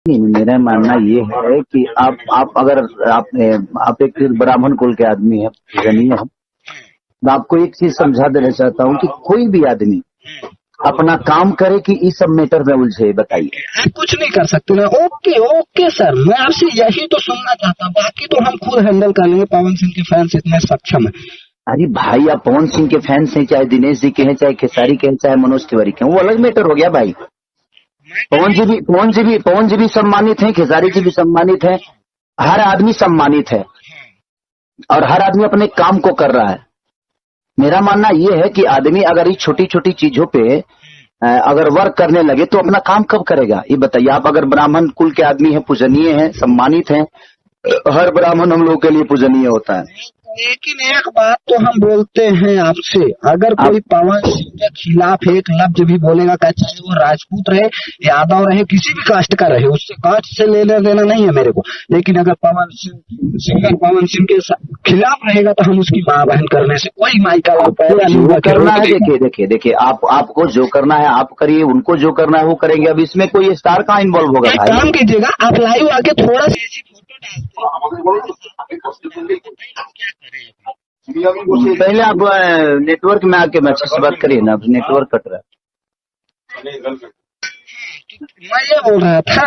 नहीं, मेरा मानना ये है कि आप अगर आप एक ब्राह्मण कुल के आदमी है, पूजनीय है, मैं आपको एक चीज समझा देना चाहता हूँ कि कोई भी आदमी अपना काम करे कि इस सब मैटर में उलझे, बताइए। आप कुछ नहीं कर सकते ना। ओके ओके सर, मैं आपसे यही तो सुनना चाहता हूँ, बाकी तो हम खुद हैंडल कर लेंगे। पवन सिंह के फैंस इतने सक्षम है। अरे भाई, आप पवन सिंह के फैंस हैं, चाहे दिनेश जी के हैं, चाहे खेसारी के हैं, चाहे मनोज तिवारी के हैं, वो अलग मैटर हो गया भाई। पवन जी भी सम्मानित हैं, खेसारी जी भी सम्मानित हैं, हर आदमी सम्मानित है और हर आदमी अपने काम को कर रहा है। मेरा मानना ये है कि आदमी अगर इस छोटी छोटी चीजों पे अगर वर्क करने लगे तो अपना काम कब करेगा, ये बताइए। आप अगर ब्राह्मण कुल के आदमी हैं, पूजनीय हैं, सम्मानित हैं, हर ब्राह्मण हम लोग के लिए पूजनीय होता है। लेकिन एक बात तो हम बोलते हैं आपसे, अगर कोई पवन सिंह के खिलाफ एक लफ्ज भी बोलेगा, चाहे वो राजपूत रहे, यादव रहे, किसी भी कास्ट का रहे, उससे कास्ट से लेना देना नहीं है मेरे को। लेकिन अगर सिंगर पवन सिंह के खिलाफ रहेगा तो हम उसकी माँ बहन करने से कोई माई का पैदा नहीं हुआ। करना है, देखिए आपको जो करना है आप करिए, उनको जो करना है वो करेंगे। अब इसमें कोई स्टार कहाँ इन्वॉल्व होगा भाई। काम कीजिएगा, आप लाइव आके थोड़ा सा ऐसी फोटो पहले आप नेटवर्क में आके अच्छे से बात करिए ना, अब नेटवर्क कट रहा है। मैं ये बोल रहा था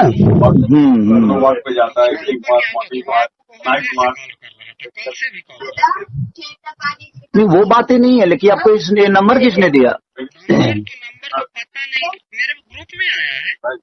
नहीं, वो बातें नहीं है, लेकिन आपको इस नंबर किसने दिया? नंबर तो पता नहीं, मेरे ग्रुप में आया है।